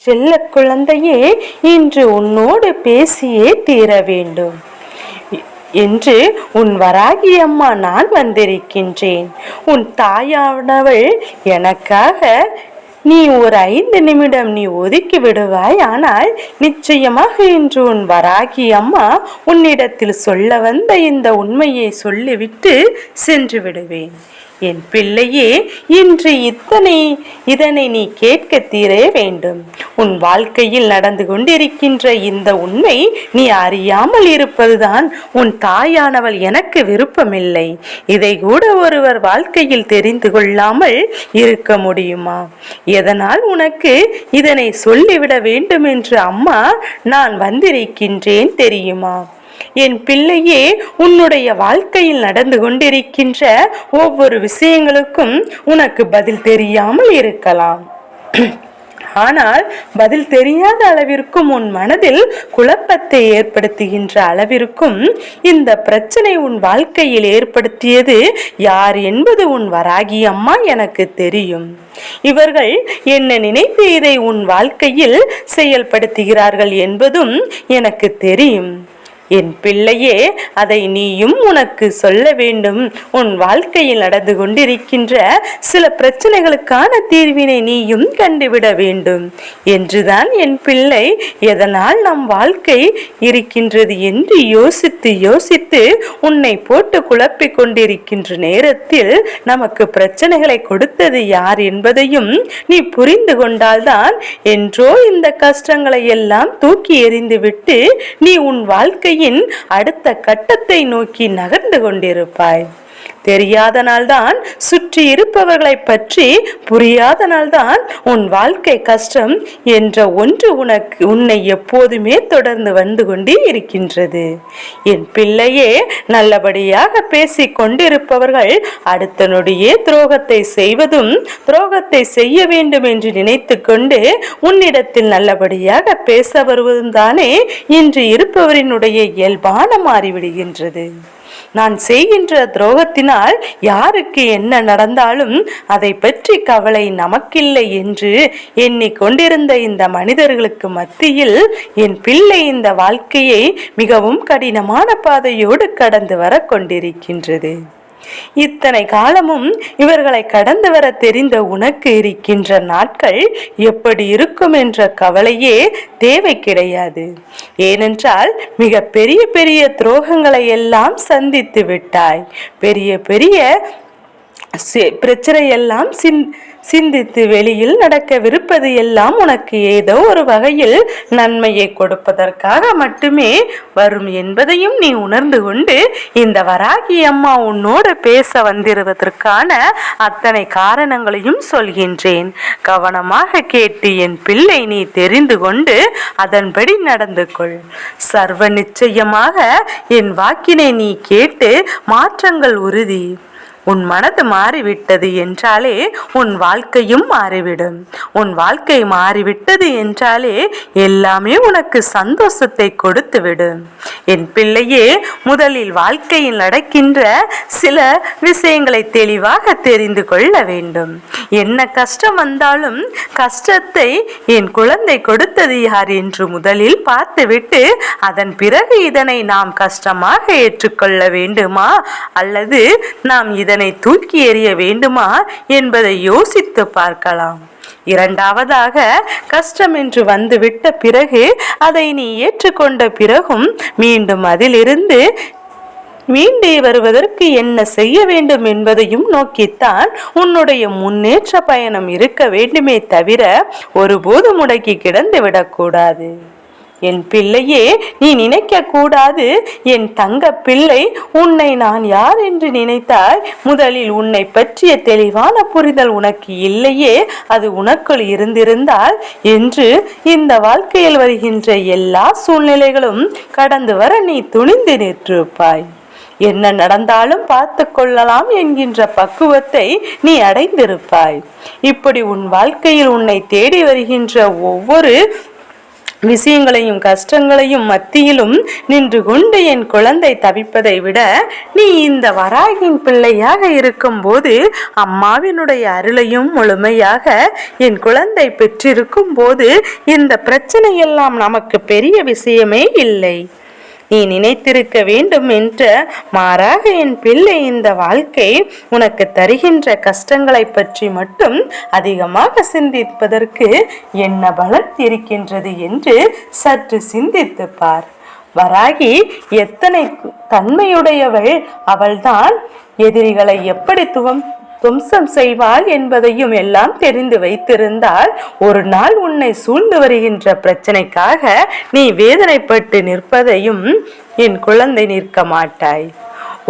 செல்ல குழந்தையே, இன்று உன்னோடு பேசியே தீர வேண்டும் என்று உன் வராகி அம்மா நான் வந்திருக்கின்றேன். உன் தாயானவள் எனக்காக நீ ஒரு 5 நிமிடம் நீ ஒதுக்கி விடுவாய். ஆனால் நிச்சயமாக இன்று உன் வராகி அம்மா உன்னிடத்தில் சொல்ல வந்த இந்த உண்மையை சொல்லிவிட்டு சென்று விடுவேன். என் பிள்ளையே, இன்று இதனை நீ கேட்க தீரே வேண்டும். உன் வாழ்க்கையில் நடந்து கொண்டிருக்கின்ற இந்த உண்மை நீ அறியாமல் இருப்பதுதான் உன் தாயானவள் எனக்கு விருப்பமில்லை. இதை கூட ஒருவர் வாழ்க்கையில் தெரிந்து கொள்ளாமல் இருக்க முடியுமா? எதனால் உனக்கு இதனை சொல்லிவிட வேண்டும் என்று அம்மா நான் வந்திருக்கின்றேன் தெரியுமா? என் பிள்ளையே, உன்னுடைய வாழ்க்கையில் நடந்து கொண்டிருக்கின்ற ஒவ்வொரு விஷயங்களுக்கும் உனக்கு பதில் தெரியாமல் இருக்கலாம். ஆனால் பதில் தெரியாத அளவிற்கும் உன் மனதில் குழப்பத்தை ஏற்படுத்துகின்ற அளவிற்கும் இந்த பிரச்சனை உன் வாழ்க்கையில் ஏற்படுத்தியது யார் என்பது உன் வராகி அம்மா எனக்கு தெரியும். இவர்கள் என்ன நினைத்து இதை உன் வாழ்க்கையில் செயல்படுத்துகிறார்கள் என்பதும் எனக்கு தெரியும். என் பிள்ளையே, அதை நீயும் உனக்கு சொல்ல வேண்டும். உன் வாழ்க்கையில் நடந்து கொண்டிருக்கின்ற சில பிரச்சனைகளுக்கான தீர்வினை நீயும் கண்டுவிட வேண்டும் என்றுதான் என் பிள்ளை எதனால் நம் வாழ்க்கை இருக்கின்றது என்று யோசித்து யோசித்து உன்னை போட்டு குழப்பிக் கொண்டிருக்கின்ற நேரத்தில் நமக்கு பிரச்சனைகளை கொடுத்தது யார் என்பதையும் நீ புரிந்து கொண்டால்தான் என்றோ இந்த கஷ்டங்களை எல்லாம் தூக்கி எறிந்துவிட்டு நீ உன் வாழ்க்கை அடுத்த கட்டத்தை நோக்கி நகர்ந்து கொண்டிருப்பாய். தெரியாதனால்தான் சுற்றி இருப்பவர்களை பற்றி புரியாதனால்தான் உன் வாழ்க்கை கஷ்டம் என்ற ஒன்று உன்னை எப்போதுமே தொடர்ந்து வந்து கொண்டே இருக்கின்றது. என் பிள்ளையே, நல்லபடியாக பேசிக் கொண்டிருப்பவர்கள் அடுத்த நொடியே துரோகத்தை செய்வதும் துரோகத்தை செய்ய வேண்டும் என்று நினைத்து கொண்டு உன்னிடத்தில் நல்லபடியாக பேச வருவதும் தானே இன்று இருப்பவரினுடைய இயல்பான மாறிவிடுகின்றது. நான் செய்கின்ற துரோகத்தினால் யாருக்கு என்ன நடந்தாலும் அதை பற்றி கவலை நமக்கில்லை என்று எண்ணிக்கொண்டிருந்த இந்த மனிதர்களுக்கு மத்தியில் என் பிள்ளை இந்த வாழ்க்கையை மிகவும் கடினமான பாதையோடு கடந்து வர கொண்டிருக்கின்றது. இத்தனை காலமும் இவர்களை கடந்து வர தெரிந்த உனக்கு இருக்கின்ற நாட்கள் எப்படி இருக்கும் என்ற கவலையே தேவை கிடையாது. ஏனென்றால் மிக பெரிய பெரிய துரோகங்களை எல்லாம் சந்தித்து விட்டாய். பெரிய பெரிய பிரச்சனை எல்லாம் சிந்தித்து வெளியில் நடக்கவிருப்பது எல்லாம் உனக்கு ஏதோ ஒரு வகையில் நன்மையை கொடுப்பதற்காக மட்டுமே வரும் என்பதையும் நீ உணர்ந்து கொண்டு இந்த வராகி அம்மா உன்னோடு பேச வந்திருவதற்கான அத்தனை காரணங்களையும் சொல்கின்றேன். கவனமாக கேட்டு என் பிள்ளை நீ தெரிந்து கொண்டு அதன்படி நடந்து கொள். சர்வ நிச்சயமாக என் வாக்கினை நீ கேட்டு மாற்றங்கள் உறுதி. உன் மனது மாறிவிட்டது என்றாலே உன் வாழ்க்கையும் மாறிவிடும். உன் வாழ்க்கை மாறிவிட்டது என்றாலே எல்லாமே உனக்கு சந்தோஷத்தை கொடுத்து விடும். என் பிள்ளையே, முதலில் வாழ்க்கையில் நடக்கின்ற சில விஷயங்களை தெளிவாக தெரிந்து கொள்ள வேண்டும். என்ன கஷ்டம் வந்தாலும் கஷ்டத்தை என் குழந்தை கொடுத்தது யார் என்று முதலில் பார்த்துவிட்டு அதன் பிறகு இதனை நாம் கஷ்டமாக ஏற்றுக்கொள்ள வேண்டுமா அல்லது நாம் இதனை தூக்கி எறிய வேண்டுமா என்பதை யோசித்து பார்க்கலாம். இரண்டாவதாக, கஷ்டம் என்று வந்துவிட்ட பிறகு அதை நீ ஏற்றுக்கொண்ட பிறகும் மீண்டும் அதிலிருந்து மீண்டே வருவதற்கு என்ன செய்ய வேண்டும் என்பதையும் நோக்கித்தான் உன்னுடைய முன்னேற்ற பயணம் இருக்க வேண்டுமே தவிர ஒருபோது முடக்கி கிடந்து விடக்கூடாது. என் பிள்ளையே, நீ நினைக்க கூடாது என் தங்க பிள்ளை, உன்னை நான் யார் என்று நினைத்தாய்? முதலில் உன்னை பற்றிய தெளிவான புரிதல் உனக்கு இல்லையே, அது உனக்குள் இருந்திருந்தால் என்று இந்த வாழ்க்கையில் வருகின்ற எல்லா சூழ்நிலைகளும் கடந்து வர நீ துணிந்து நிற்றிருப்பாய். என்ன நடந்தாலும் பார்த்து கொள்ளலாம் என்கின்ற பக்குவத்தை நீ அடைந்திருப்பாய். இப்படி உன் வாழ்க்கையில் உன்னை தேடி வருகின்ற ஒவ்வொரு விஷயங்களையும் கஷ்டங்களையும் மத்தியிலும் நின்று கொண்டு என் குழந்தை தவிப்பதை விட நீ இந்த வராகியின் பிள்ளையாக இருக்கும் போது அம்மாவினுடைய அருளையும் முழுமையாக என் குழந்தை பெற்றிருக்கும் போது இந்த பிரச்சனை எல்லாம் நமக்கு பெரிய விஷயமே இல்லை. நீ நினைத்திருக்க வேண்டும் என்ற மாறாக என் பிள்ளை இந்த வாழ்க்கை உனக்கு தருகின்ற கஷ்டங்களை பற்றி மட்டும் அதிகமாக சிந்திப்பதற்கு என்ன பலன் இருக்கின்றது என்று சற்று சிந்தித்து பார். வராகி எத்தனை தன்மையுடையவள்! அவள்தான் எதிரிகளை எப்படி துவம்சம் செய்வாள் என்பதையும் எல்லாம் தெரிந்து வைத்திருந்தால் ஒரு நாள் உன்னை சூழ்ந்து வருகின்ற பிரச்சனைக்காக நீ வேதனைப்பட்டு நிற்பதையும் என் குழந்தை நிற்க மாட்டாய்.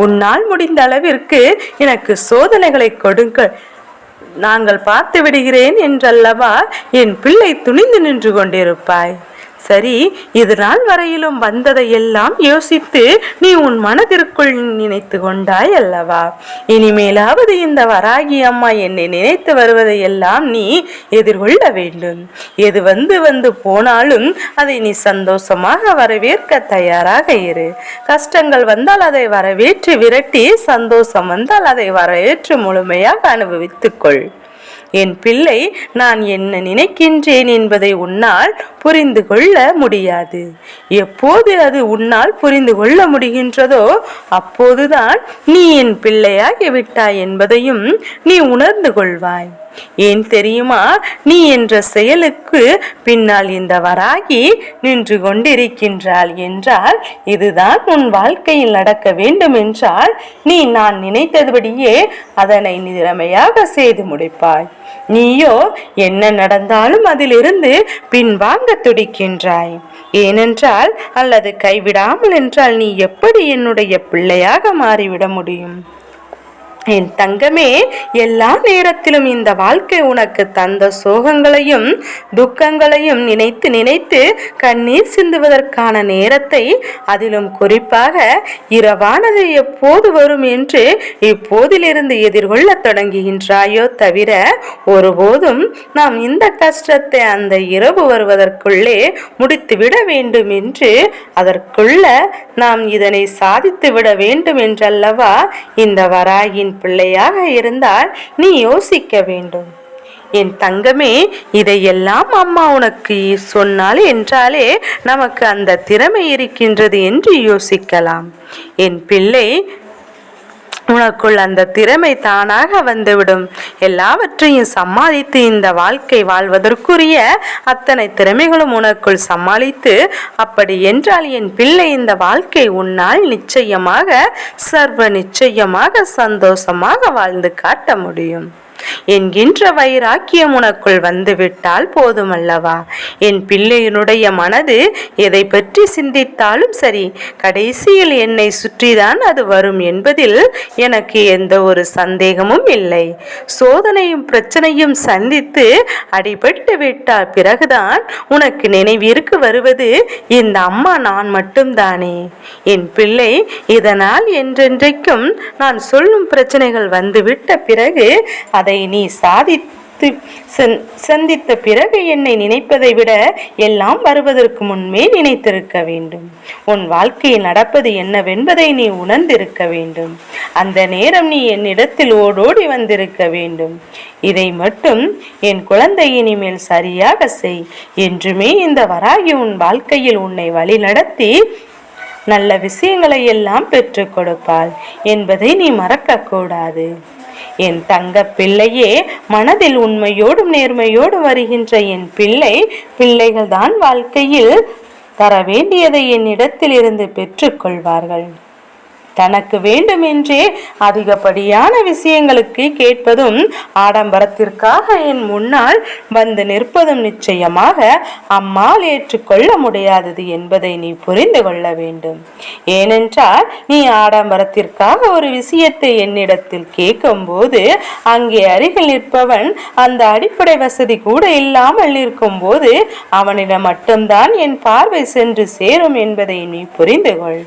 உன்னால் முடிந்த அளவிற்கு எனக்கு சோதனைகளை கொடுங்க, நாங்கள் பார்த்து விடுகிறேன் என்றல்லவா என் பிள்ளை துணிந்து நின்று கொண்டிருப்பாய். சரி, இது நாள் வரையிலும் வந்ததையெல்லாம் யோசித்து நீ உன் மனதிற்குள் நினைத்து கொண்டாய் அல்லவா? இனிமேலாவது இந்த வராகி அம்மா என்னை நினைத்து வருவதையெல்லாம் நீ எதிர்கொள்ள வேண்டும். எது வந்து போனாலும் அதை நீ சந்தோஷமாக வரவேற்க தயாராக இரு. கஷ்டங்கள் வந்தால் அதை வரவேற்று விரட்டி, சந்தோஷம் வந்தால் அதை வரவேற்று முழுமையாக அனுபவித்துக்கொள். என் பிள்ளை, நான் என்ன நினைக்கின்றேன் என்பதை உன்னால் புரிந்து கொள்ள முடியாது. எப்போது அது உன்னால் புரிந்து கொள்ள முடிகின்றதோ அப்போதுதான் நீ என் பிள்ளையாகி விட்டாய் என்பதையும் நீ உணர்ந்து கொள்வாய். ஏன் தெரியுமா? நீ என்ற செயலுக்கு பின்னால் இந்த வராகி நின்று கொண்டிருக்கின்றாள் என்றால், இதுதான் உன் வாழ்க்கையில் நடக்க வேண்டும் என்றால் நீ நான் நினைத்தபடியே அதனை திறமையாக செய்து முடிப்பாய். நீயோ என்ன நடந்தாலும் அதிலிருந்து பின்வாங்க துடிக்கின்றாய். ஏனென்றால், அல்லது கைவிடாமல் என்றால் நீ எப்படி என்னுடைய பிள்ளையாக மாறிவிட முடியும்? என் தங்கமே, எல்லா நேரத்திலும் இந்த வாழ்க்கை உனக்கு தந்த சோகங்களையும் துக்கங்களையும் நினைத்து நினைத்து கண்ணீர் சிந்துவதற்கான நேரத்தை, அதிலும் குறிப்பாக இரவானது எப்போது வரும் என்று இப்போதிலிருந்து எதிர்கொள்ள தொடங்குகின்றாயோ தவிர ஒருபோதும் நாம் இந்த கஷ்டத்தை அந்த இரவு வருவதற்குள்ளே முடித்துவிட வேண்டும் என்று, அதற்குள்ள நாம் இதனை சாதித்து விட வேண்டும் என்றல்லவா இந்த வராகியின் பிள்ளையாக இருந்தால் நீ யோசிக்க வேண்டும். என் தங்கமே, இதையெல்லாம் அம்மா உனக்கு சொன்னால் என்றாலே நமக்கு அந்த திறமை இருக்கின்றது என்று யோசிக்கலாம். என் பிள்ளை, உனக்குள் அந்த திறமை தானாக வந்துவிடும். எல்லாவற்றையும் சமாளித்து இந்த வாழ்க்கை வாழ்வதற்குரிய அத்தனை திறமைகளும் உனக்குள் சமாளித்து, அப்படி என்றால் என் பிள்ளை இந்த வாழ்க்கை உன்னால் நிச்சயமாக சர்வ நிச்சயமாக சந்தோஷமாக வாழ்ந்து காட்ட முடியும் என்கின்ற வைராக்கியம் உனக்குள் வந்துவிட்டால் போதுமல்லவா? என் பிள்ளையினுடைய மனது எதை பற்றி சிந்தித்தாலும் சரி, கடைசியில் என்னை சுற்றிதான் அது வரும் என்பதில் எனக்கு எந்த ஒரு சந்தேகமும் இல்லை. சோதனையும் பிரச்சனையும் சந்தித்து அடிபட்டு விட்டால் பிறகுதான் உனக்கு நினைவிற்கு வருவது இந்த அம்மா நான் மட்டும்தானே. என் பிள்ளை, இதனால் என்றென்றைக்கும் நான் சொல்லும் பிரச்சனைகள் வந்துவிட்ட பிறகு அதை நீ சாதித்து சந்தித்த பிறகு என்னை நினைப்பதை விட எல்லாம் வருவதற்கு முன்பே நினைத்திருக்க வேண்டும். உன் வாழ்க்கையில் நடப்பது என்னவென்பதை நீ உணர்ந்திருக்க வேண்டும். அந்த நேரம் நீ என்னிடத்தில் ஓடோடி வந்திருக்க வேண்டும். இதை மட்டும் என் குழந்தை இனிமேல் சரியாக செய். என்றுமே இந்த வராகி உன் வாழ்க்கையில் உன்னை வழி நடத்தி நல்ல விஷயங்களை எல்லாம் பெற்றுக் கொடுப்பாள் என்பதை நீ மறக்க கூடாது. என் தங்க பிள்ளையே, மனதில் உண்மையோடும் நேர்மையோடு வருகின்ற என் பிள்ளைகள் தான் வாழ்க்கையில் தர வேண்டியதை என்னிடத்தில் இருந்து பெற்றுக்கொள்வார்கள். தனக்கு வேண்டுமென்றே அதிகப்படியான விஷயங்களுக்கு கேட்பதும் ஆடம்பரத்திற்காக என் முன்னால் வந்து நிற்பதும் நிச்சயமாக அம்மாள் ஏற்றுக்கொள்ள முடியாதது என்பதை நீ புரிந்து கொள்ள வேண்டும். ஏனென்றால் நீ ஆடம்பரத்திற்காக ஒரு விஷயத்தை என்னிடத்தில் கேட்கும் போது அங்கே அருகில் நிற்பவன் அந்த அடிப்படை வசதி கூட இல்லாமல் நிற்கும் போது அவனிடம் மட்டும்தான் என் பார்வை சென்று சேரும் என்பதை நீ புரிந்து கொள்.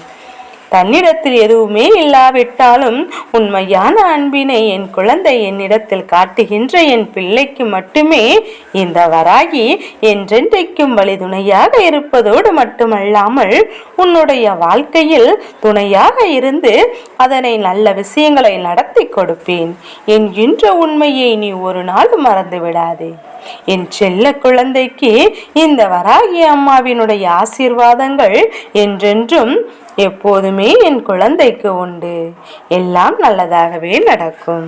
தன்னிடத்தில் எதுவுமே இல்லாவிட்டாலும் உண்மையான அன்பினை என் குழந்தை என்னிடத்தில் காட்டுகின்ற என் பிள்ளைக்கு மட்டுமே இந்த வராகி என்றென்றைக்கும் வழிதுணையாக இருப்பதோடு மட்டுமல்லாமல் உன்னுடைய வாழ்க்கையில் துணையாக இருந்து அதனை நல்ல விஷயங்களை நடத்தி கொடுப்பேன் என்கின்ற உண்மையை நீ ஒரு நாள் மறந்து விடாதே. என் செல்ல குழந்தைக்கு இந்த வராகி அம்மாவினுடைய ஆசீர்வாதங்கள் என்றென்றும் எப்போதுமே என் குழந்தைக்கு உண்டு. எல்லாம் நல்லதாகவே நடக்கும்.